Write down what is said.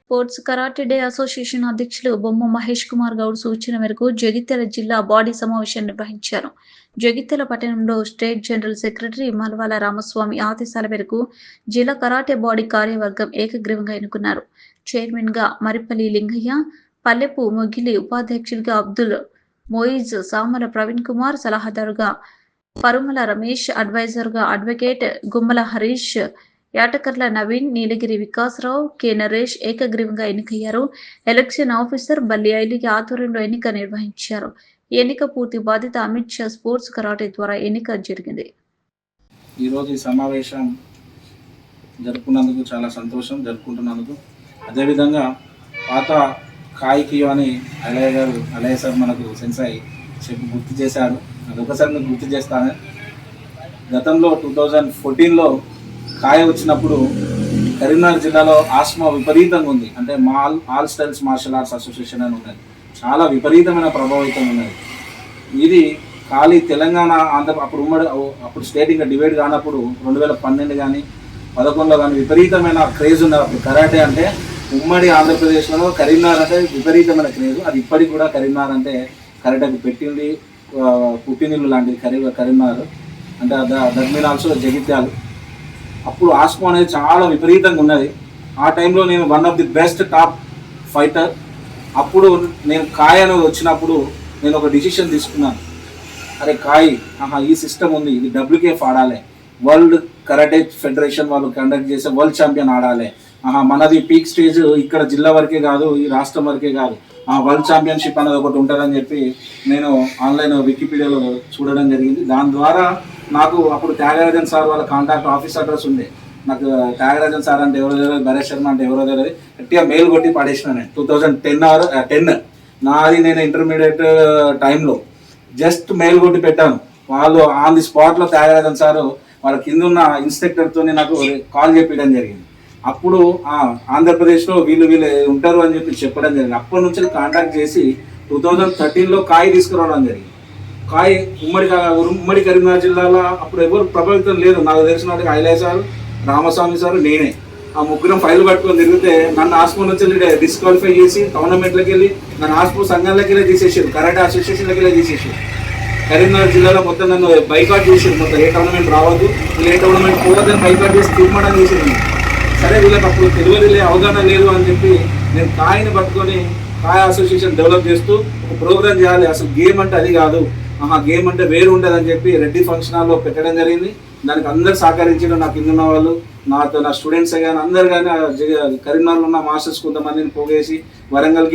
Sports karate day association అధ్యక్షులు బొమ్మ మహేష్ కుమార్ గౌడ్ సూచన మేరకు జగిత్యాల జిల్లా బాడీ సమావేశం నిర్వహించారు. జగిత్యాల పట్టణంలో స్టేట్ జనరల్ సెక్రటరీ మల్వాల రామస్వామి ఆదేశాల మేరకు జిల్లా కరాటే బాడీ కార్యవర్గం ఏకగ్రీవంగా ఎన్నుకున్నారు. చైర్మన్ గా మరిపల్లి లింగయ్య, పల్లెపు మొగిలి, ఉపాధ్యక్షులుగా అబ్దుల్ మోయిజ్, సామల ప్రవీణ్ కుమార్, సలహాదారుగా పరుమల రమేష్, అడ్వైజర్గా అడ్వకేట్ గుమ్మల హరీష్, యాటకర్ల నవీన్, నీలగిరి వికాసరావు, కె నరేష్ ఏకగ్రీవంగా ఎన్నికయ్యారు. ఎలక్షన్ ఆఫీసర్ బల్లి ఐలిగి ఆధ్వర్యంలో ఎన్నిక నిర్వహించారు. ఎన్నిక పూర్తి బాధ్యత అమిత్ షా స్పోర్ట్స్ కరాటే ద్వారా ఎన్నిక జరిగింది. ఈరోజు ఈ సమావేశం జరుపుకున్నందుకు చాలా సంతోషం. జరుపుకుంటున్నందుకు అదేవిధంగా పాత కాయికియో అని అలయ్య సార్ మనకు సెన్సాయి చెప్పి గుర్తు చేశారు. అదొకసారి మీకు గుర్తు చేస్తాను. గతంలో 2014లో కాయ వచ్చినప్పుడు కరీంనగర్ జిల్లాలో ఆస్మా విపరీతంగా ఉంది. అంటే all styles martial arts association అని ఉన్నది. చాలా విపరీతమైన ప్రభావితం ఉన్నది. ఇది ఖాళీ తెలంగాణ ఆంధ్ర అప్పుడు స్టేట్ ఇంకా డివైడ్ కానప్పుడు 2012 కానీ 2011లో కానీ విపరీతమైన క్రేజ్ ఉన్నది. అప్పుడు కరాటే అంటే ఉమ్మడి ఆంధ్రప్రదేశ్లో కరీంనగర్ అంటే విపరీతమైన క్రేజ్. అది ఇప్పటికి కూడా కరీంనగర్ అంటే కరాటేకి పెట్టింది పుట్టినిల్లు లాంటిది కరీంనగర్. అంటే దట్ మీన్ ఆల్సో జగిత్యాలు. అప్పుడు ఆస్మో అనేది చాలా విపరీతంగా ఉన్నది. ఆ టైంలో నేను one of the best top fighter. అప్పుడు నేను కాయ్ అనేది వచ్చినప్పుడు నేను ఒక డిసిషన్ తీసుకున్నాను. అరే కాయ్, ఈ సిస్టమ్ ఉంది, ఇది WKF ఆడాలి, వరల్డ్ కరాటే ఫెడరేషన్ వాళ్ళు కండక్ట్ చేసే వరల్డ్ ఛాంపియన్ ఆడాలి. మనది పీక్ స్టేజ్ ఇక్కడ జిల్లా వరకే కాదు, ఈ రాష్ట్రం వరకే కాదు, వరల్డ్ ఛాంపియన్షిప్ అనేది ఒకటి ఉంటుందని చెప్పి నేను ఆన్లైన్ వికీపీడియాలో చూడడం జరిగింది. దాని ద్వారా నాకు అప్పుడు త్యాగరాజన్ సార్ వాళ్ళ కాంటాక్ట్ ఆఫీస్ అడ్రస్ ఉంది. నాకు త్యాగరాజన్ సార్ అంటే ఎవరో తెలియదు, భరత్ శర్మ అంటే ఎవరో తెలియదు. గట్టిగా మెయిల్ కొట్టి పడేసిన నేను 2010 నాది. నేను ఇంటర్మీడియట్ టైంలో జస్ట్ మెయిల్ కొట్టి పెట్టాను. వాళ్ళు ఆన్ ది స్పాట్లో త్యాగరాజన్ సారు వాళ్ళ కింద ఉన్న ఇన్స్ట్రక్టర్తో నాకు కాల్ చేపించడం జరిగింది. అప్పుడు ఆంధ్రప్రదేశ్లో వీళ్ళు ఉంటారు అని చెప్పి చెప్పడం జరిగింది. అప్పటి నుంచి కాంటాక్ట్ చేసి 2013లో కాయ్ తీసుకురావడం జరిగింది. కాయ్ ఉమ్మడి కరీంనగర్ జిల్లాలో అప్పుడు ఎవరు ప్రభావితం లేదు. నాకు తెలిసిన వాటికి ఐలయ్య సార్, రామస్వామి సార్, నేనే. ఆ ముగ్గురం ఫైల్ పట్టుకొని తిరిగితే నన్ను ఆస్పో నుంచి డిస్క్వాలిఫై చేసి టోర్నమెంట్లోకి వెళ్ళి నన్ను ఆస్పో సంఘాలకి వెళ్ళి తీసేసారు, కరాటే అసోసియేషన్లోకి వెళ్ళి తీసేసారు. కరీంనగర్ జిల్లాలో మొత్తం నన్ను బైకాట్ చేసారు. మొత్తం ఏ టోర్నమెంట్ రావద్దు, ఏ టోర్నమెంట్ పోవద్దని బైకాట్ చేసి తీర్మానం చేసేది. సరే వీళ్ళకి అప్పుడు తెలియదు, అవగాహన లేదు అని చెప్పి నేను కాయని పట్టుకొని కాయ్ అసోసియేషన్ డెవలప్ చేస్తూ ఒక ప్రోగ్రామ్ చేయాలి. అసలు గేమ్ అంటే అది కాదు, గేమ్ అంటే వేరు ఉండదు అని చెప్పి రెడ్డి ఫంక్షన్ హాల్లో పెట్టడం జరిగింది. దానికి అందరు సహకరించడం, నాకు కింద ఉన్న వాళ్ళు, నా స్టూడెంట్స్ కానీ అందరు కానీ కరీంనగర్లో ఉన్న మాస్టర్స్ కొంతమందిని పోగేసి వరంగల్కి